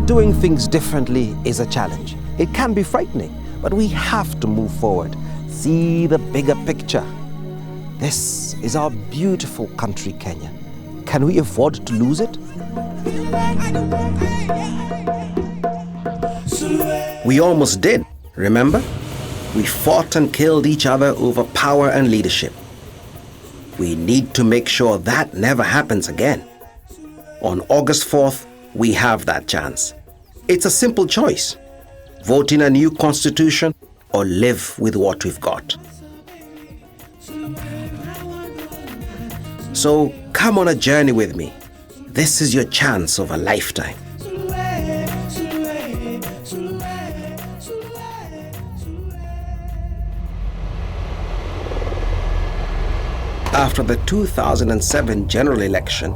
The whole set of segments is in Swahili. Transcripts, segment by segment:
Doing things differently is a challenge. It can be frightening, but we have to move forward. See the bigger picture. This is our beautiful country, Kenya. Can we afford to lose it? We almost did, remember? We fought and killed each other over power and leadership. We need to make sure that never happens again. On August 4th, we have that chance. It's a simple choice. Vote in a new constitution or live with what we've got. So come on a journey with me. This is your chance of a lifetime. After the 2007 general election,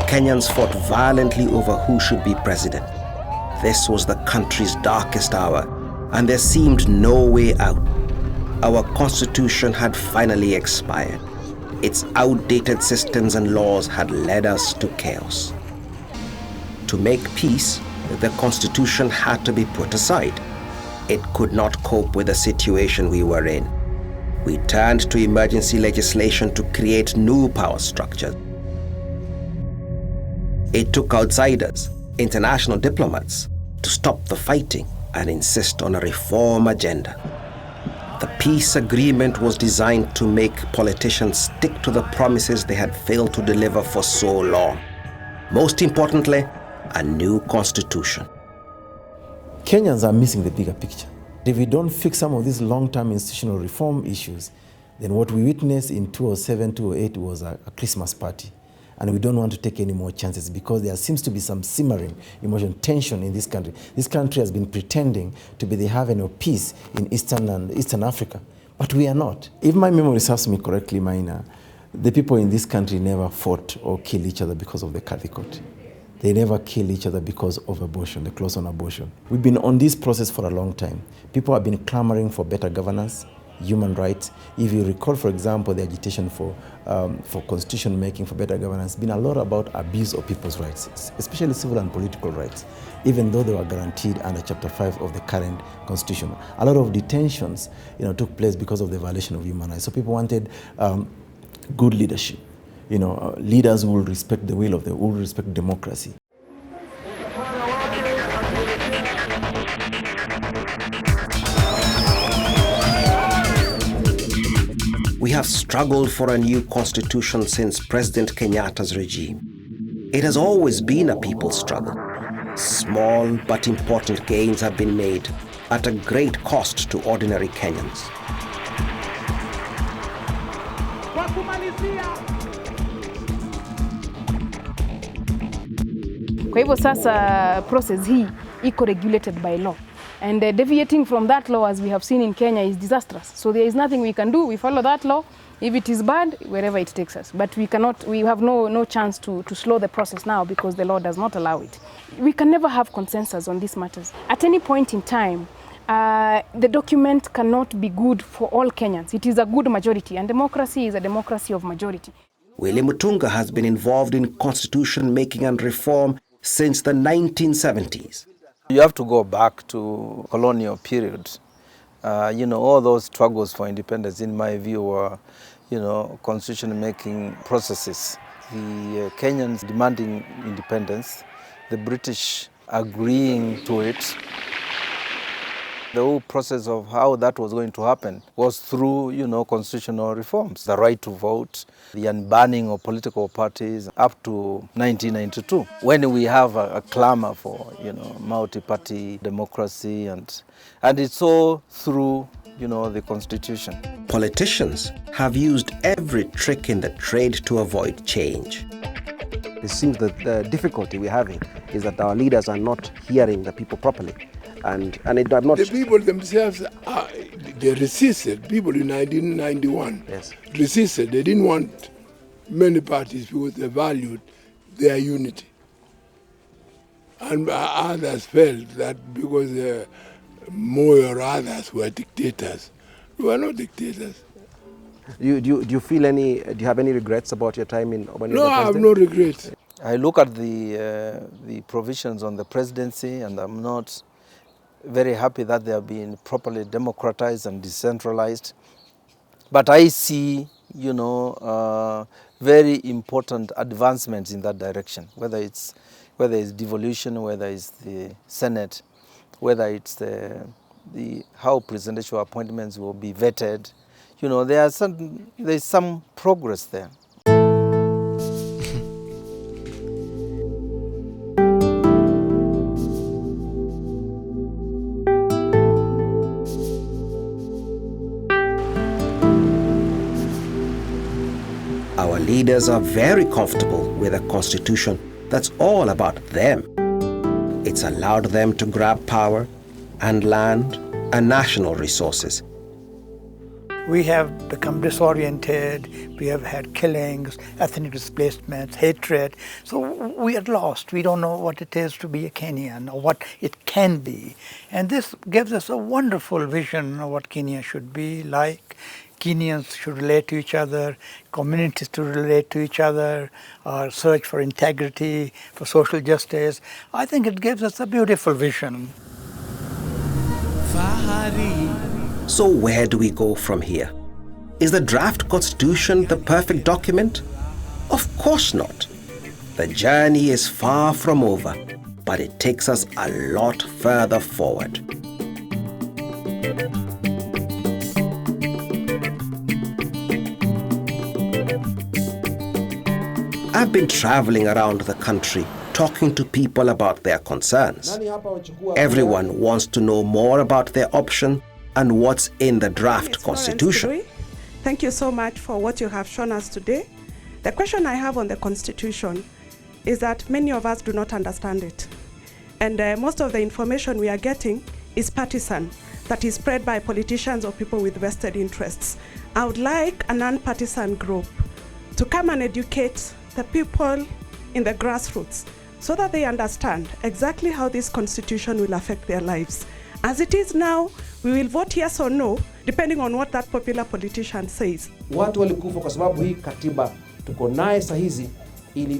Kenyans fought violently over who should be president. This was the country's darkest hour, and there seemed no way out. Our constitution had finally expired. Its outdated systems and laws had led us to chaos. To make peace, the constitution had to be put aside. It could not cope with the situation we were in. We turned to emergency legislation to create new power structures. It took outsiders, international diplomats, to stop the fighting and insist on a reform agenda. The peace agreement was designed to make politicians stick to the promises they had failed to deliver for so long. Most importantly, a new constitution. Kenyans are missing the bigger picture. If we don't fix some of these long-term institutional reform issues, then what we witnessed in 2007, 2008 was a Christmas party. And we don't want to take any more chances because there seems to be some simmering emotion, tension in this country. This country has been pretending to be the haven of peace in Eastern Africa, but we are not. If my memory serves me correctly, Maina, the people in this country never fought or killed each other because of the Catholic. They never kill each other because of abortion, the clause on abortion. We've been on this process for a long time. People have been clamoring for better governance, human rights. If you recall, for example, the agitation for constitution making, for better governance, been a lot about abuse of people's rights, especially civil and political rights, even though they were guaranteed under Chapter 5 of the current constitution. A lot of detentions, took place because of the violation of human rights. So people wanted good leadership. Leaders who will respect the will of who will respect democracy. We have struggled for a new constitution since President Kenyatta's regime. It has always been a people's struggle. Small but important gains have been made at a great cost to ordinary Kenyans. Kwa hivyo sasa process hii iko regulated by law. And deviating from that law, as we have seen in Kenya, is disastrous. So there is nothing we can do. We follow that law. If it is bad, wherever it takes us. But we have no chance to slow the process now because the law does not allow it. We can never have consensus on these matters. At any point in time, the document cannot be good for all Kenyans. It is a good majority, and democracy is a democracy of majority. Willie Mutunga has been involved in constitution making and reform since the 1970s. You have to go back to colonial period. All those struggles for independence, in my view, were, constitution-making processes. The Kenyans demanding independence, the British agreeing to it. The whole process of how that was going to happen was through, constitutional reforms. The right to vote, the unbanning of political parties up to 1992, when we have a clamor for, multi-party democracy, and it's all through, the constitution. Politicians have used every trick in the trade to avoid change. It seems that the difficulty we're having is that our leaders are not hearing the people properly. And it are not... The people themselves, they resisted. People in 1991 resisted. They didn't want many parties because they valued their unity. And others felt that because Moi or others were dictators. We were not dictators. Do you feel do you have any regrets about your time in... No, I have no regrets. I look at the provisions on the presidency, and I'm not very happy that they have been properly democratized and decentralized. But I see, very important advancements in that direction, whether it's devolution, whether it's the Senate, whether it's the how presidential appointments will be vetted. There's some progress there. Our leaders are very comfortable with a constitution that's all about them. It's allowed them to grab power and land and national resources. We have become disoriented, we have had killings, ethnic displacements, hatred. So we are lost. We don't know what it is to be a Kenyan or what it can be. And this gives us a wonderful vision of what Kenya should be like. Kenyans should relate to each other, communities to relate to each other, our search for integrity, for social justice. I think it gives us a beautiful vision. So where do we go from here? Is the draft constitution the perfect document? Of course not. The journey is far from over, but it takes us a lot further forward. I've been traveling around the country talking to people about their concerns. Everyone wants to know more about their option and what's in the draft constitution. Thank you so much for what you have shown us today. The question I have on the constitution is that many of us do not understand it. And most of the information we are getting is partisan, that is spread by politicians or people with vested interests. I would like a non-partisan group to come and educate the people in the grassroots so that they understand exactly how this constitution will affect their lives. As it is now, we will vote yes or no depending on what that popular politician says. Watu walikufa kwa sababu hii katiba tuko naye saa hizi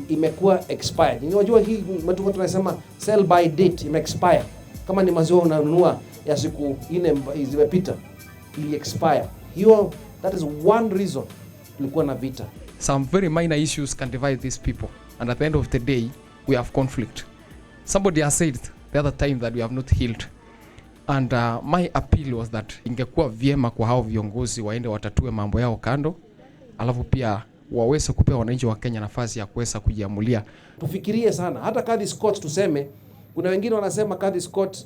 imekuwa expired. Unajua hii watu tunasema sell by date expire. Kama ni maziwa unanunua ya siku 4 zimepita ili expire. Hiyo that is one reason tulikuwa na vita. Some very minor issues can divide these people, and at the end of the day we have conflict. Somebody has said the other time that we have not healed, and my appeal was that ingekuwa vyema kwa hao viongozi waende watatue mambo yao kando, alafu pia waweze kupea wananchi wa Kenya nafasi ya kuweza kujiamulia. Tufikirie sana, hata Kathy Scott tuseme, kuna wengine wanasema Kathy Scott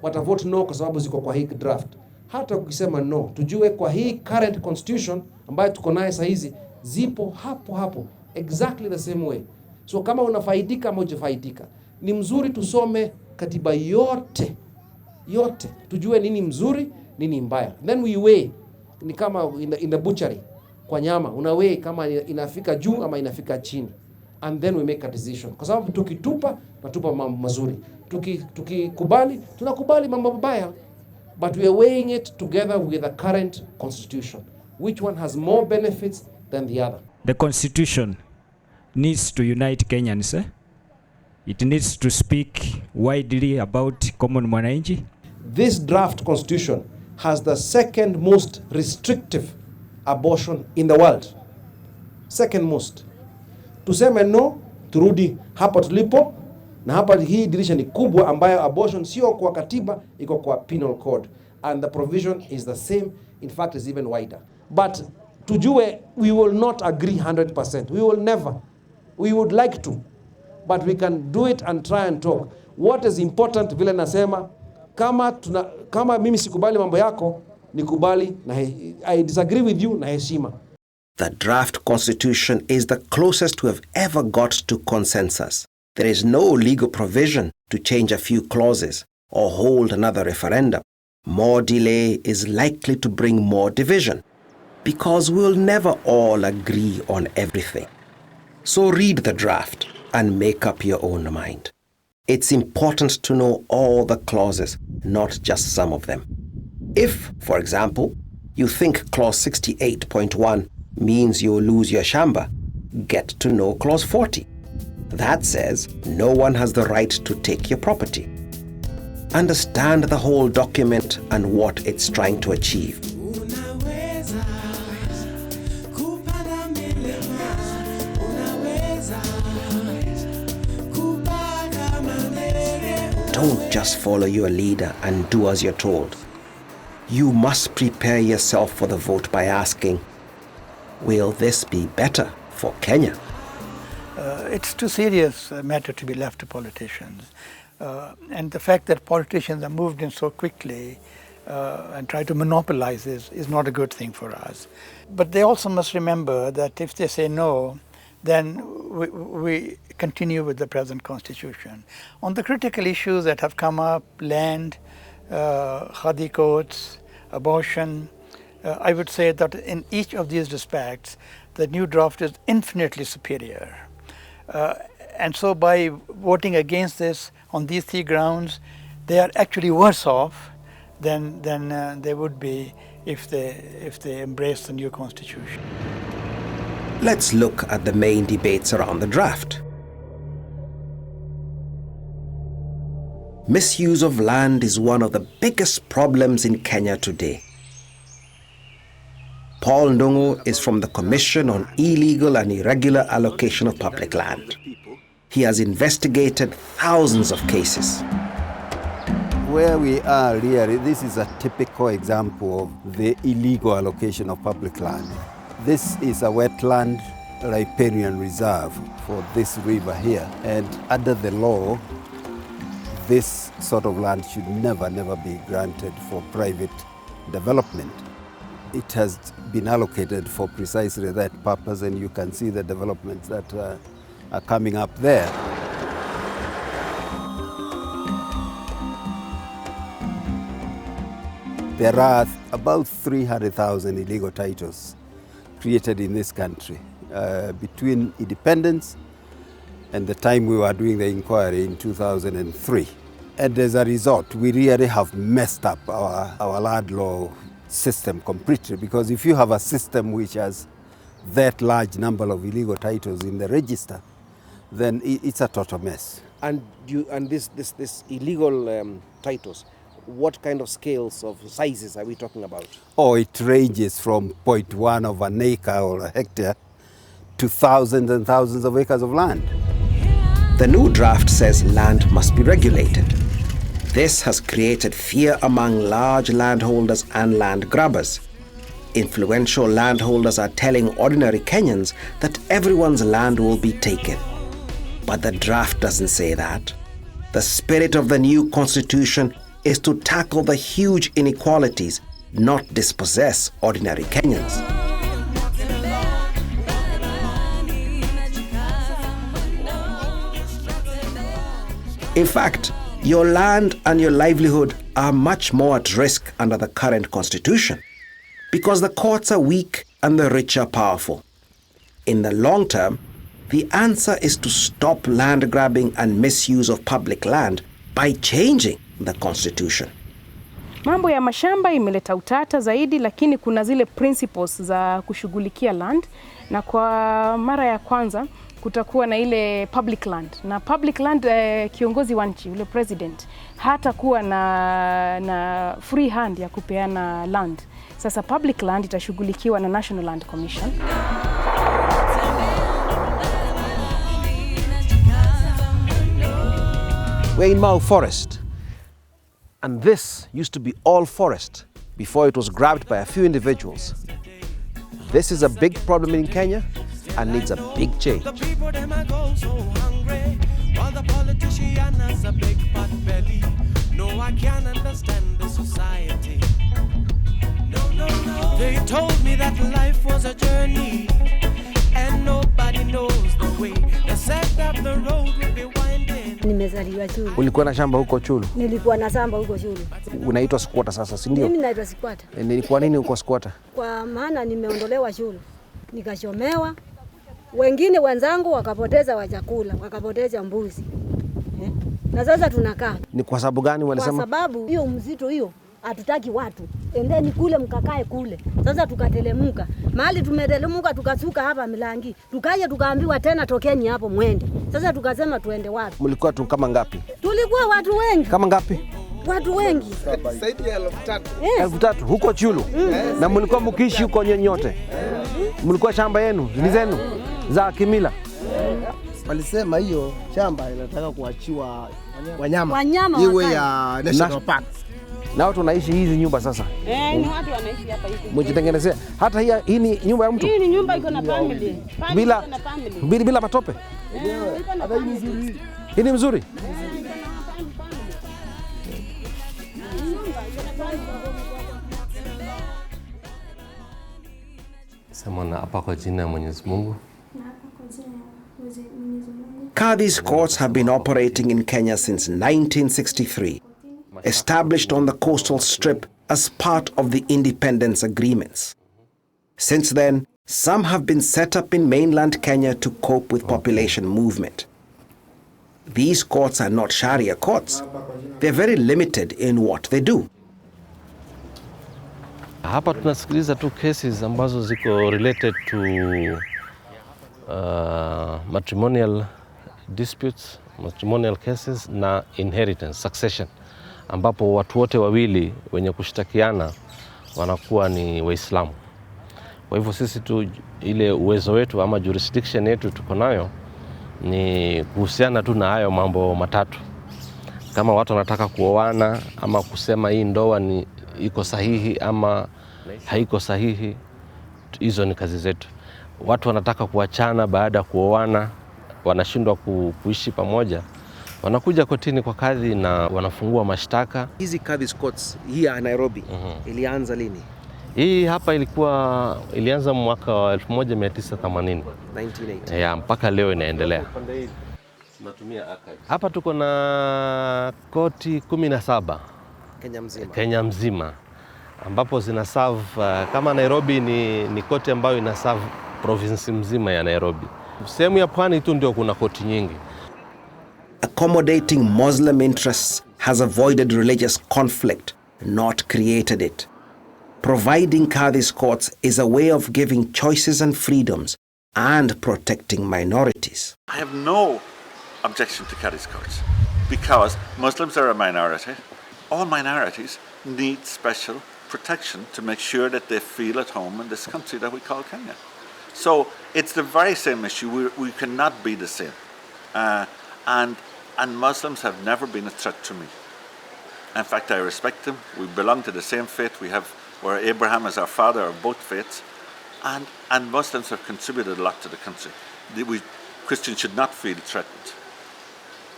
watavote no kwa sababu ziko kwa hii draft. Hata ukisema no, tujue kwa hii current constitution ambayo tuko nayo saa hizi zipo hapo exactly the same way. So kama unafaidika ama hujafaidika, ni mzuri tusome katiba yote tujue nini mzuri nini mbaya, then we weigh. Ni kama in the butchery, kwa nyama una weigh kama inafika juu ama inafika chini, and then we make a decision, kwa sababu tukitupa natupa mambo mazuri, tukikubali tunakubali mambo mabaya, but we are weighing it together with the current constitution, which one has more benefits than the other. The constitution needs to unite Kenyans. It needs to speak widely about common mwananchi. This draft constitution has the second most restrictive abortion in the world. Second most. Tuseme no, turudi hapa tulipo, na hapa hii dirisha ni kubwa ambayo abortion sio kwa katiba, iko kwa penal code, and the provision is the same, in fact is even wider. But tujue we will not agree 100%. We will never. We would like to, but we can do it and try and talk. What is important, vile nasema, kama mimi sikubali mambo yako, nikubali na I disagree with you na heshima. The draft constitution is the closest we have ever got to consensus. There is no legal provision to change a few clauses or hold another referendum. More delay is likely to bring more division, because we'll never all agree on everything. So read the draft and make up your own mind. It's important to know all the clauses, not just some of them. If, for example, you think clause 68.1 means you'll lose your shamba, get to know clause 40. That says no one has the right to take your property. Understand the whole document and what it's trying to achieve. Don't just follow your leader and do as you're told. You must prepare yourself for the vote by asking, will this be better for Kenya? It's too serious a matter to be left to politicians. And the fact that politicians are moved in so quickly and try to monopolize this is not a good thing for us. But they also must remember that if they say no, then we continue with the present constitution. On the critical issues that have come up, land, khadi codes, abortion, I would say that in each of these respects, the new draft is infinitely superior. And so by voting against this on these three grounds, they are actually worse off than they would be if they embrace the new constitution. Let's look at the main debates around the draft. Misuse of land is one of the biggest problems in Kenya today. Paul Ndungu is from the Commission on Illegal and Irregular Allocation of Public Land. He has investigated thousands of cases. Where we are really, this is a typical example of the illegal allocation of public land. This is a wetland riparian reserve for this river here, and under the law, this sort of land should never be granted for private development. It has been allocated for precisely that purpose, and you can see the developments that are coming up there. There are about 300,000 illegal titles created in this country between independence and the time we were doing the inquiry in 2003. And as a result, we really have messed up our land law system completely, because if you have a system which has that large number of illegal titles in the register, then it's a total mess. And this illegal titles, what kind of scales of sizes are we talking about? Oh, it ranges from 0.1 of an acre or a hectare to thousands and thousands of acres of land. The new draft says land must be regulated. This has created fear among large landholders and land grabbers. Influential landholders are telling ordinary Kenyans that everyone's land will be taken. But the draft doesn't say that. The spirit of the new constitution is to tackle the huge inequalities, not dispossess ordinary Kenyans. In fact, your land and your livelihood are much more at risk under the current constitution because the courts are weak and the rich are powerful. In the long term, the answer is to stop land grabbing and misuse of public land by changing the constitution. Mambo ya mashamba imeleta utata zaidi, lakini kuna zile principles za kushughulikia land, na kwa mara ya kwanza kutakuwa na ile public land. Na public land kiongozi wa nchi, ule president, hata kuwa na free hand ya kupeana land. Sasa public land itashughulikiwa na National Land Commission. We're in Mau Forest, and this used to be all forest before it was grabbed by a few individuals. This is a big problem in Kenya and needs a big change. The people them a go so hungry, while the politician has a big fat belly. No, I can't understand the society. No. They told me that life was a journey, and nobody knows the way. They said that the road would be winding. Nimezaliwa Chulu. Ulikuwa na shamba huko Chulu? Nilikuwa na shamba huko Chulu. Unaitwa squatter sasa, si ndio? Mimi naitwa squatter. Ni kwa nini uko squatter? Kwa maana nimeondolewa Chulu, nikashomewa. Wengine wenzangu wakapoteza wachakula, wakapoteza mbuzi. Na sasa tunakaa. Ni kwa sababu gani walisema? Kwa sababu hiyo mzito hiyo hatutaki watu. Endeni kule mkakae kule. Sasa tukatelemuka. Mahali tumetelemuka tukasuka hapa Milangi. Tukaje tukaambiwa tena tokeni hapo mwende. Sasa tukasema tuende wapi? Mlikuwa tu kama ngapi? Tulikuwa watu wengi. Kama ngapi? Watu wengi. Zaidi ya 3,000. 3,000 huko Chulu. Na mlikuwa mkiishi huko nyote. Mlikuwa shamba yenu, ni zenu za kimila. Walisema hiyo shamba inataka kuachiwa wanyama Iwe ya National Park. Nao tunaishi hizi nyumba sasa. Ni watu wanaishi hapa hivi. Mjitengenezea. Hata hii ni nyumba ya mtu. Hii ni nyumba iko na family. Bila matope. Hii ni mzuri. Sema na hapa kwa jina ya Mwenyezi Mungu. Kadhi's courts have been operating in Kenya since 1963, established on the coastal strip as part of the independence agreements. Since then, some have been set up in mainland Kenya to cope with population movement. These courts are not Sharia courts. They're very limited in what they do. Hapa tunasikiliza tu cases ambazo ziko related to matrimonial disputes, matrimonial cases na inheritance, succession, ambapo watu wote wawili wenye kushtakiana wanakuwa ni Waislamu. Kwa hivyo sisi tu ile uwezo wetu ama jurisdiction yetu tuko nayo ni kuhusiana tu na hayo mambo matatu. Kama watu wanataka kuoana ama kusema hii ndoa ni iko sahihi ama haiko sahihi, hizo ni kazi zetu. Watu wanataka kuachana baada ya kuoana, wanashindwa kuishi pamoja, wanakuja kotini kwa kadhi na wanafungua mashtaka. Hizi Kadhi's courts hii ya Nairobi ilianza lini? Hii hapa ilianza mwaka wa 1980. 1980. Ya, mpaka leo inaendelea. Hapa tuko na koti 17 Kenya mzima ambapo zina serve kama Nairobi ni koti ambayo ina serve province mzima ya Nairobi. Sehemu ya pwani tu ndio kuna koti nyingi. Accommodating Muslim interests has avoided religious conflict, not created it. Providing Kadhi's courts is a way of giving choices and freedoms and protecting minorities. I have no objection to Kadhi's courts because Muslims are a minority. All minorities need special protection to make sure that they feel at home in this country that we call Kenya. So it's the very same issue. We cannot be the same. And Muslims have never been a threat to me. In fact, I respect them. We belong to the same faith. Where Abraham is our father of both faiths. And Muslims have contributed a lot to the country. Christians should not feel threatened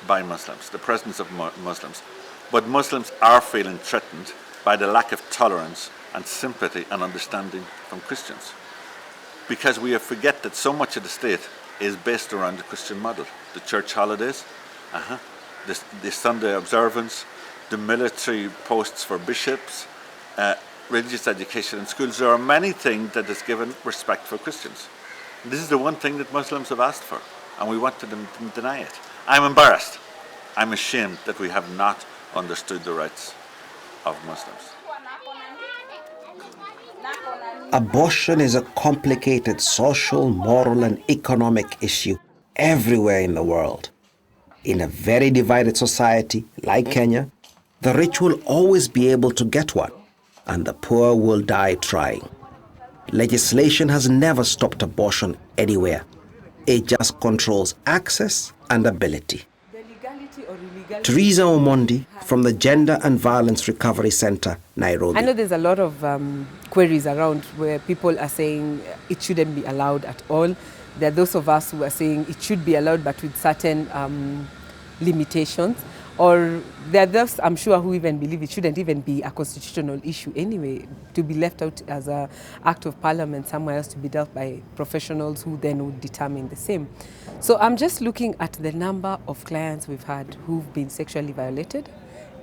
by Muslims, the presence of Muslims. But Muslims are feeling threatened by the lack of tolerance and sympathy and understanding from Christians. Because we forget that so much of the state is based around the Christian model. The church holidays, the Sunday observance, the military posts for bishops, religious education in schools. There are many things that has given respect for Christians. This is the one thing that Muslims have asked for, and we want them to deny it. I'm embarrassed. I'm ashamed that we have not understood the rights of Muslims. Abortion is a complicated social, moral, and economic issue everywhere in the world. In a very divided society like Kenya, the rich will always be able to get one, and the poor will die trying. Legislation has never stopped abortion anywhere. It just controls access and ability. Teresa Omondi from the Gender and Violence Recovery Center, Nairobi. I know there's a lot of queries around where people are saying it shouldn't be allowed at all. There are those of us who are saying it should be allowed but with certain limitations. Or there are those, I'm sure, who even believe it shouldn't even be a constitutional issue anyway, to be left out as an act of parliament somewhere else to be dealt by professionals who then would determine the same. So I'm just looking at the number of clients we've had who've been sexually violated.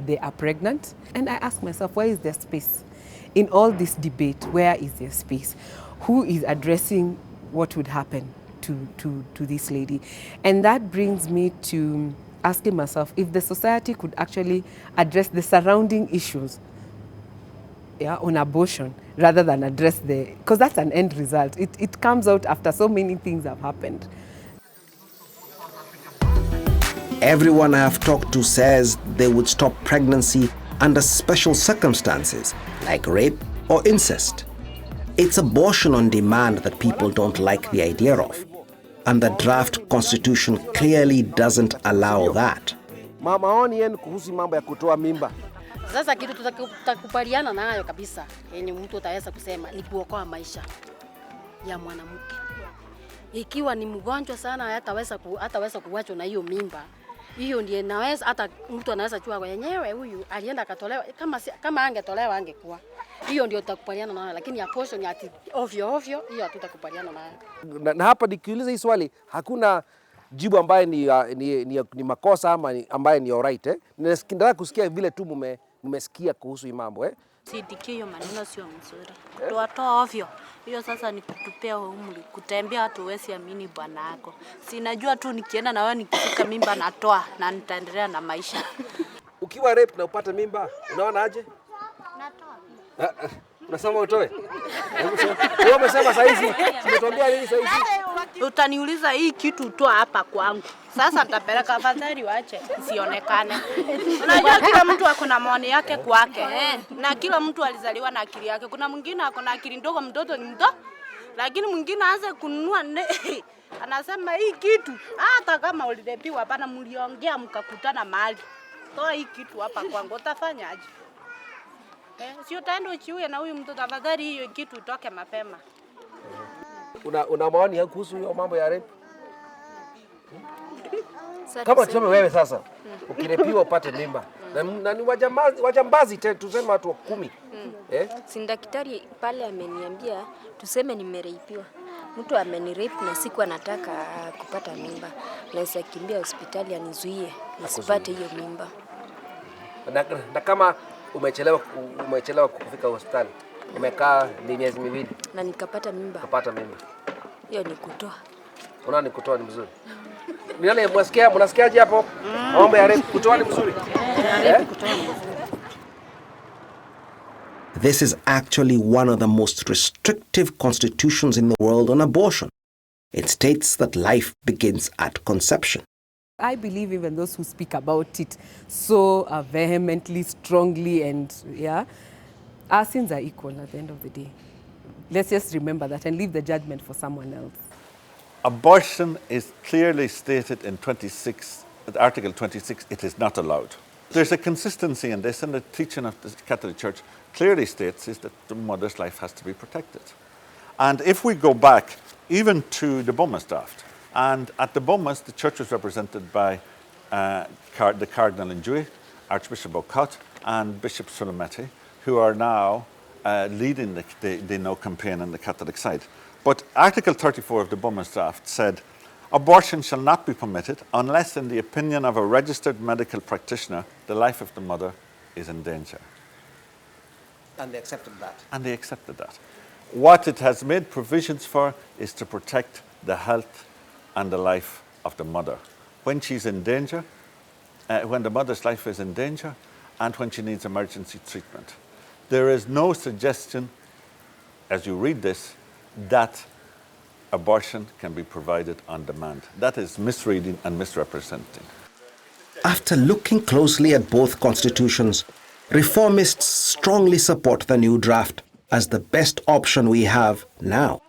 They are pregnant. And I ask myself, where is their space? In all this debate, where is their space? Who is addressing what would happen to this lady? And that brings me to asking myself if the society could actually address the surrounding issues on abortion rather than address because that's an end result. It comes out after so many things have happened. Everyone I have talked to says they would stop pregnancy under special circumstances, like rape or incest. It's abortion on demand that people don't like the idea of. And the draft constitution clearly doesn't allow that. Maoni yenu kuhusu mambo ya kutoa mimba. Sasa kitu tutakubaliana nayo kabisa, yenye mtu ataweza kusema ni kuokoa maisha ya mwanamke. Ikiwa ni mgonjwa sana hataweza kuachwa na hiyo mimba. Hiyo ndiye naweza hata mtu anaweza jua wenyewe huyu alienda akatolewa, kama angetolewa angekuwa. Hiyo ndio tutakubaliana nayo, lakini abortion ya ovyo hiyo hatutakubaliana nayo. Na hapa nikiuliza hii swali hakuna jibu ambaye ni makosa ama ambaye ni alright Nataka kusikia vile tu mmesikia kuhusu hii mambo Sidiki hiyo maneno sio mzuri. Toa ovyo. Hiyo sasa ni kutupea umri. Kutembea hatu wesi amini bwana yako. Sinajua tu nikienda na wewe nikifika mimba natoa na nitaendelea na maisha. Ukiwa rape na upate mimba, unaona aje? Natoa. Unasema utoe? Wewe umesema saa hizi, umetuambia nini saa hizi? Utaniuliza hii kitu utoa hapa kwangu. Sasa nitapeleka afadhali waache isionekane. Unajua kila mtu ako na maoni yake kwake na kila mtu alizaliwa na akili yake. Kuna mwingine ako na akili ndogo, mtoto ni mdogo. Lakini mwingine aanze kununua anasema hii kitu hata kama ulidepiwa hapana, mliongea mkakutana mahali. Toa hii kitu hapa kwangu, utafanya aje? Sio utaenda uchiue na huyu mtoto, afadhali hiyo kitu utoke mapema. Una maoni kuhusu hiyo mambo ya rape? Kama tuseme wewe sasa ukirepiwa upate mimba na ni wajambazi tuseme watu 10. Si daktari pale ameniambia tuseme nimereipiwa. Mtu amenirepe na siku anataka kupata mimba. Naweza kimbia hospitali anizuie nisipate hiyo mimba. Na kama umechelewa kufika hospitali, umekaa miezi 2 na nikapata mimba. Kapata mimba. Hiyo ni kutoa. Unaona ni kutoa ni mzuri. Nani mnasikiaje hapo? Mambo ya rape kutoa ni mzuri. This is actually one of the most restrictive constitutions in the world on abortion. It states that life begins at conception. I believe even those who speak about it so vehemently, strongly, and our sins are equal at the end of the day. Let's just remember that and leave the judgment for someone else. Abortion is clearly stated in Article 26, it is not allowed. There's a consistency in this, and the teaching of the Catholic Church clearly states is that the mother's life has to be protected. And if we go back even to the Bomas draft, and at the Bomas, the church was represented by the Cardinal Njui, Archbishop Okot, and Bishop Sulameti, who are now leading the No campaign on the Catholic side. But Article 34 of the Bomas draft said, abortion shall not be permitted unless, in the opinion of a registered medical practitioner, the life of the mother is in danger. And they accepted that. And they accepted that. What it has made provisions for is to protect the health and the life of the mother. When she's in danger, when the mother's life is in danger, and when she needs emergency treatment. There is no suggestion, as you read this, that abortion can be provided on demand. That is misreading and misrepresenting. After looking closely at both constitutions, reformists strongly support the new draft as the best option we have now.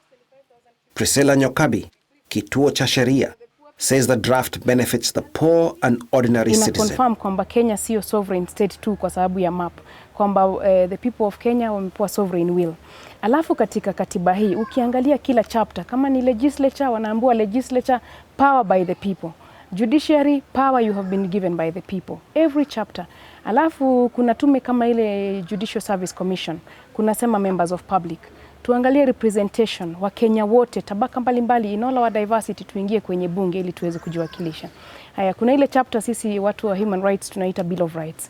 Priscilla Nyokabi, Kituo cha Sheria, says the draft benefits the poor and ordinary citizen. Confirm kwamba Kenya sio sovereign state tu kwa sababu ya map, kwamba the people of Kenya wamepewa sovereign will. Alafu katika katiba hii ukiangalia kila chapter, kama ni legislature wanaambiwa legislature power by the people, judiciary power you have been given by the people, every chapter. Alafu kuna tume kama ile Judicial Service Commission, kuna sema members of public. Tuangalie representation wa Kenya wote tabaka mbalimbali, in all our diversity, tuingie kwenye bunge ili tuweze kujiwakilisha. Haya, kuna ile chapter sisi watu wa human rights tunaita Bill of Rights.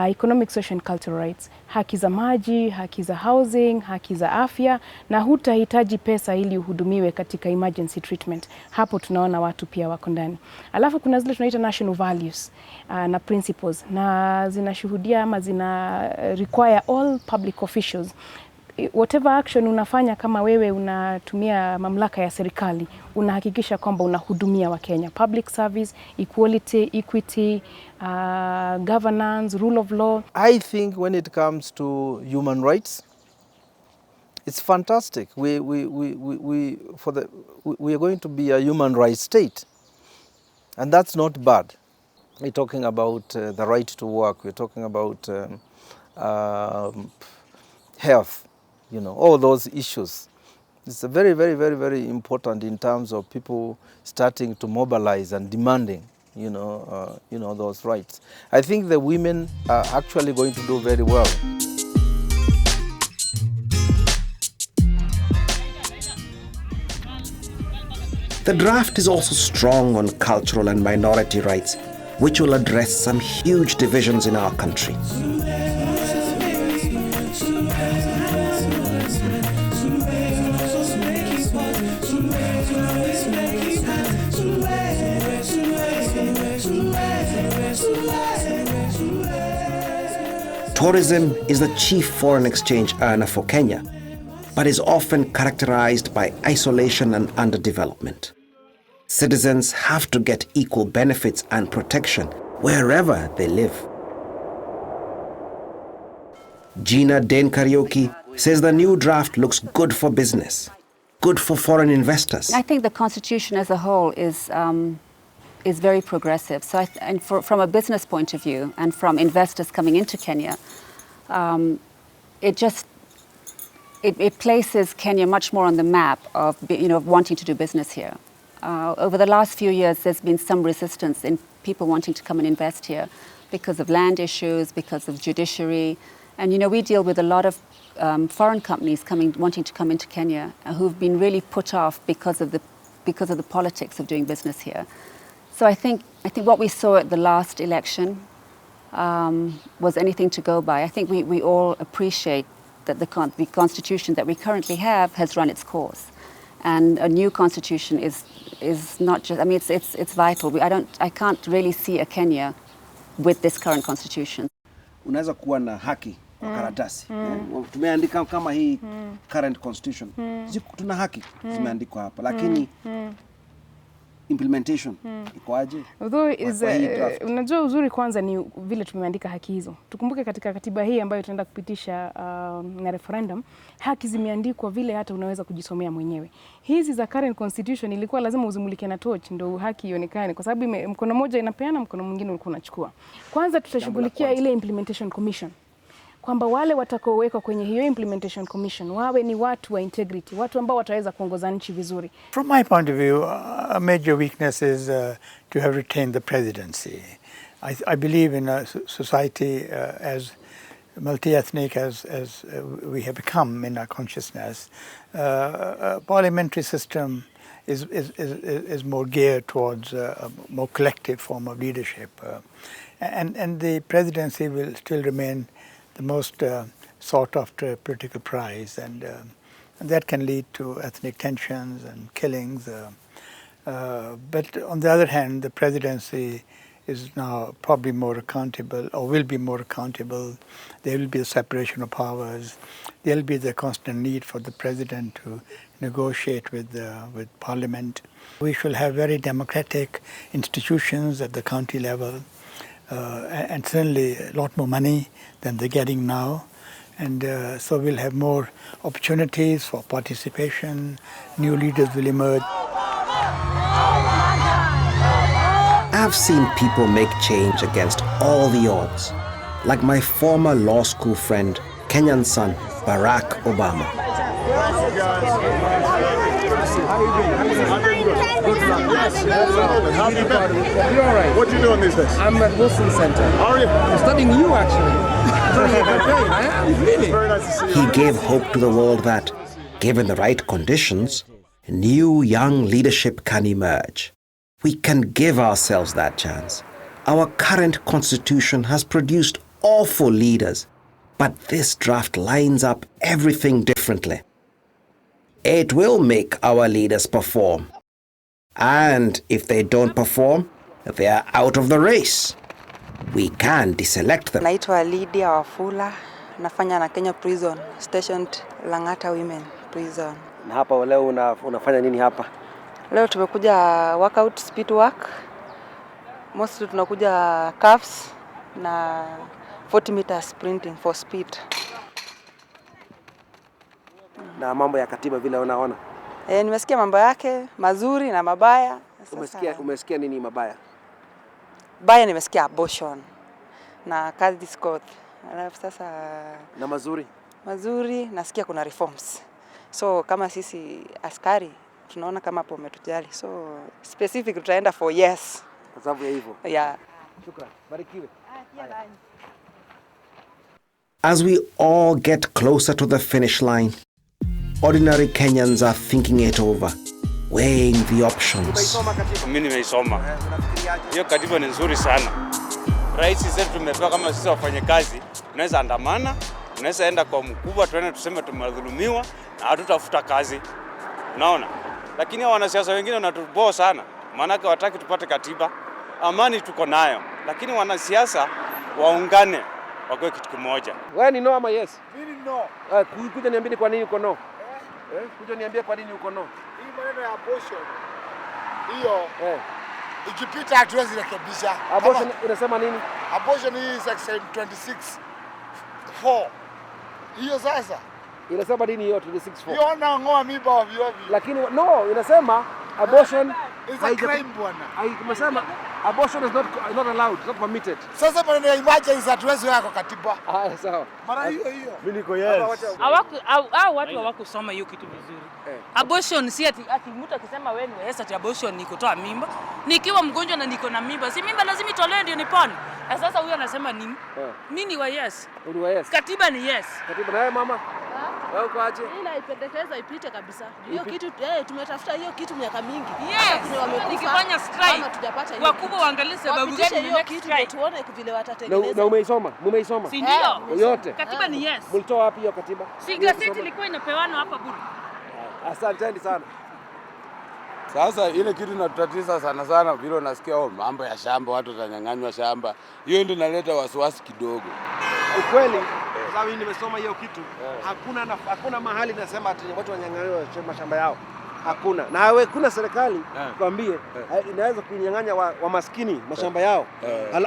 Economic, social and cultural rights. Haki za maji, haki za housing, haki za afya, na hutahitaji pesa ili uhudumiwe katika emergency treatment. Hapo tunaona watu pia wako ndani. Alafu kuna zile tunaita national values na principles, na zinashuhudia ama zina require all public officials, whatever action unafanya, kama wewe unatumia mamlaka ya serikali, unahakikisha kwamba unahudumia Wakenya. Public service, equality, equity, governance, rule of law. I think when it comes to human rights, it's fantastic. We are going to be a human rights state, and that's not bad. We're talking about the right to work. We're talking about health. You know, all those issues. It's a very, very, very, very important in terms of people starting to mobilize and demanding, you know, those rights. I think the women are actually going to do very well. The draft is also strong on cultural and minority rights, which will address some huge divisions in our country. Tourism is the chief foreign exchange earner for Kenya, but is often characterized by isolation and underdevelopment. Citizens have to get equal benefits and protection wherever they live. Gina Dane Karaoke says the new draft looks good for business, good for foreign investors. I think the Constitution as a whole is very progressive. So, from a business point of view and from investors coming into Kenya, it places Kenya much more on the map of wanting to do business here. Over the last few years, there's been some resistance in people wanting to come and invest here because of land issues, because of judiciary, and we deal with a lot of foreign companies wanting to come into Kenya who've been really put off because of the politics of doing business here. So I think what we saw at the last election was anything to go by. I think we all appreciate that the constitution that we currently have has run its course, and a new constitution is not just. I mean, it's vital. I can't really see a Kenya with this current constitution. Unaweza kuwa na haki kwa karatasi. Tumeandika kama hii current constitution. Tuna haki zimeandikwa hapa, lakini implementation iko aje? Unajua uzuri kwanza ni vile tumeandika haki hizo. Tukumbuke katika katiba hii ambayo tunaenda kupitisha na referendum, haki zimeandikwa vile hata unaweza kujisomea mwenyewe. Hizi za current constitution ilikuwa lazima uzimulike na torch ndio haki ionekane, kwa sababu mkono mmoja inapeana, mkono mwingine ulikuwa unachukua. Kwanza tutashughulikia ile implementation commission, kwamba wale watakaowekwa kwenye hiyo implementation commission wawe ni watu wa integrity, watu ambao wataweza kuongoza nchi vizuri. From my point of view, a major weakness is to have retained the presidency. I believe in a society as multi-ethnic as we have become in our consciousness. A parliamentary system is more geared towards a more collective form of leadership, and the presidency will still remain the most sought after political prize, and that can lead to ethnic tensions and killings. But on the other hand, the presidency is now probably more accountable, or will be more accountable. There will be a separation of powers. There will be the constant need for the president to negotiate with parliament. We shall have very democratic institutions at the county level, and certainly a lot more money than they're getting now. And so we'll have more opportunities for participation. New leaders will emerge. I've seen people make change against all the odds, like my former law school friend, Kenyan son, Barack Obama. You're all right. What are you doing these days? I'm at Wilson Center. How are you? I'm studying you, actually. I am, really. Very nice to see you. He gave hope to the world that, given the right conditions, new young leadership can emerge. We can give ourselves that chance. Our current constitution has produced awful leaders, but this draft lines up everything differently. It will make our leaders perform. And if they don't perform, they are out of the race. We can deselect them. Naitwa Lydia Wafula, nafanya na Kenya Prison, stationed Lang'ata Women Prison. Na hapa leo unafanya nini hapa? Leo tumekuja workout, speed work. Mostly tunakuja calves na 40 meters sprinting for speed. Na mambo ya katiba vile unaona? Nimesikia mambo yake mazuri na mabaya. Umesikia nini mabaya? Baya nimesikia abortion na Kadis Court. Alafu sasa na mazuri? Mazuri nasikia kuna reforms. So kama sisi askari tunaona kama hapo umetujali. So specific tutaenda for yes. Kwa sababu ya hivyo. Yeah. Shukran. Barikiwe. As we all get closer to the finish line, ordinary Kenyans are thinking it over, weighing the options. Mimi nimeisoma. Hiyo katiba ni nzuri sana. Rais zetu tumepewa kama sisi wafanyakazi, unaweza andamana, unaweza enda kwa mkubwa tuende tuseme tumedhulumiwa na hatutafuta kazi. Unaona? Lakini wanasiasa wengine wanatuboa sana. Maana yake wataki tupate katiba. Amani tuko nayo. Lakini wanasiasa waungane wakoe kitu kimoja. Wewe ni no ama yes? Mimi no. Kuja niambie kwa nini uko no. Kuja niambie kwa nini uko no. Hii maneno ya abortion. Hiyo. Ikipita hatuwezi rekebisha. Abortion unasema nini? Abortion hii section 26(4). Hiyo sasa. Inasema nini hiyo 26(4)? Hiyo ngoa mimba ovyo ovyo. Lakini no, inasema abortion is a crime bwana. Umesema abortion is not allowed, it's not permitted. Sasa maneno ya emergency hatuwezi weka kwa katiba. Sawa. Mara hiyo. Mimi niko yes. Watu hawakusoma hiyo kitu vizuri. Abortion si ati mtu akisema wewe ni yes ati abortion ni kutoa mimba. Nikiwa mgonjwa na niko na mimba, si mimba lazima itolewe ndio nipone. Sasa huyu anasema nini? Mimi ni wa yes. Ni wa yes. Katiba ni yes. Katiba na wewe mama? Wewe uko aje? Mimi naipendekeza ipite kabisa. Hiyo kitu tumetafuta hiyo kitu miaka mingi. Yes. Nikifanya strike. Wakubwa waangalie sababu gani hiyo kitu tuone vile watatengeneza. Na umeisoma? Mumeisoma? Si ndio? Yote. Katiba ni yes. Mlitoa wapi hiyo katiba? Si gazeti ilikuwa inapewanwa hapa bure. Asanteni sana. Sasa ile kitu inatutatiza sana vile unasikia mambo ya shamba, watu watanyang'anywa shamba. Hiyo ndio inaleta wasiwasi kidogo. Ukweli, kwa sababu nimesoma hiyo kitu. Hakuna mahali nasema ati watu wanyang'anywa mashamba yao. Hakuna. Na kuna serikali kwambie inaweza kunyang'anya wa maskini mashamba yao.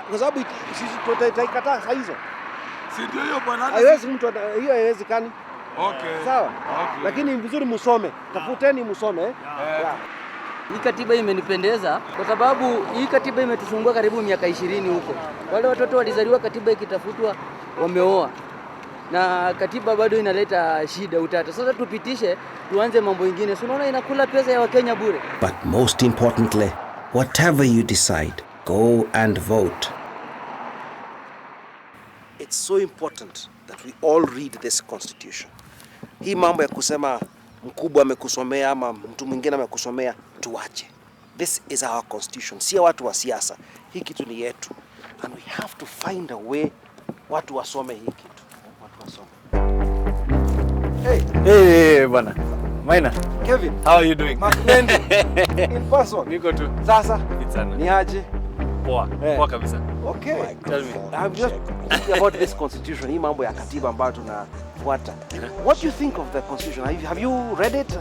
Kwa sababu sisi tutaikataa saa hizo. Si ndio hiyo bwana? Haiwezi mtu hiyo haiwezekani. Okay. Sawa. Okay. Lakini vizuri musome. Tafuteni musome. Hii katiba imenipendeza kwa sababu hii katiba imetusumbua karibu miaka 20 huko. Wale watoto walizaliwa katiba ikitafutwa wameoa. Na katiba bado inaleta shida utata. Sasa tupitishe tuanze mambo mengine. Si unaona inakula pesa ya Wakenya bure. But most importantly, whatever you decide, go and vote. It's so important that we all read this constitution. Hii mambo ya kusema mkubwa amekusomea ama mtu mwingine amekusomea tuache. This is our constitution. Si watu wa siasa. Hii kitu ni yetu. And we have to find a way watu wasome hii kitu. Watu wasome. Hey bwana. Maina. Kevin. How are you doing? Makmendi. In person. Niko tu. Sasa. Sana. Ni aje? Poa. Poa kabisa. Okay. Tell me. I'm just thinking about this constitution. Hii mambo ya katiba ambayo tunafuata. What do you think of the constitution? Have you read it?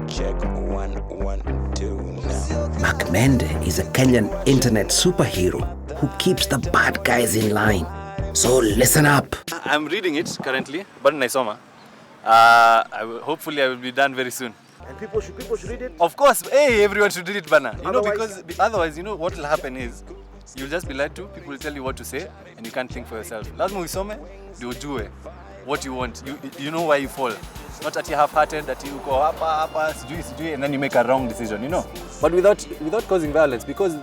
Check 1 1 2 now. Makmende is a Kenyan internet superhero who keeps the bad guys in line. So listen up. I'm reading it currently, but naisoma. Hopefully I will be done very soon. And people should read it? Of course. Hey, everyone should read it, bana. You know, because otherwise, you know what will happen is you'll just be lied to. People will tell you what to say, and you can't think for yourself. Lazima usome, ndio ujue what you want. You know why you fall. Not that you're half-hearted, that you go hapa, sijui, and then you make a wrong decision, you know. But without causing violence, because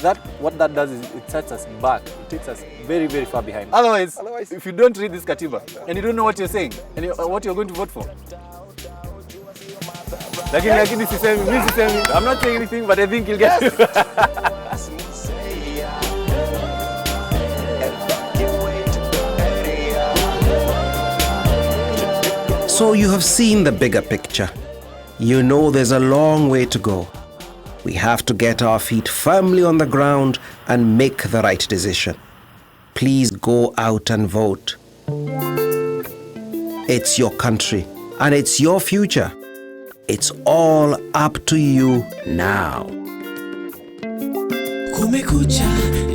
what that does is it sets us back. It takes us very, very far behind. Otherwise, if you don't read this katiba and you don't know what you're saying and what you're going to vote for, Lakini sisemi, mimi sisemi. I'm not saying anything, but I think you'll get it. So you have seen the bigger picture. You know there's a long way to go. We have to get our feet firmly on the ground and make the right decision. Please go out and vote. It's your country and it's your future. It's all up to you now. Kumekucha,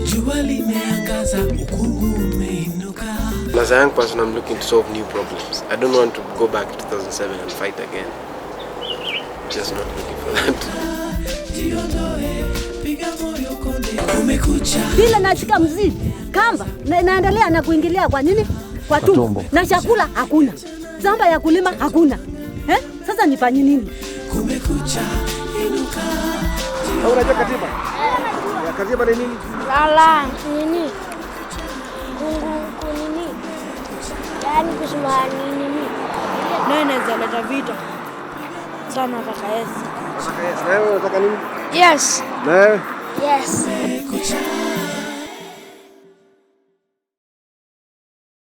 jua limeangaza, ukungu umeinuka. As a young person, I'm looking to solve new problems. I don't want to go back to 2007 and fight again. Just not looking for that. Bila nashika mzizi kamba naendelea na kuingilia kwa nini? Kwa tumbo. Na chakula hakuna. Zamba ya kulima hakuna. Sasa nifanye nini? Kumekucha, inuka. Unajua katiba? Katiba ni nini? Lala, nini? Kunini? Yaani kusema nini? Nani anaweza vita? Sana kaka Yesu. Kaka Yesu. Wewe unataka nini? Yes. Wewe? Yes.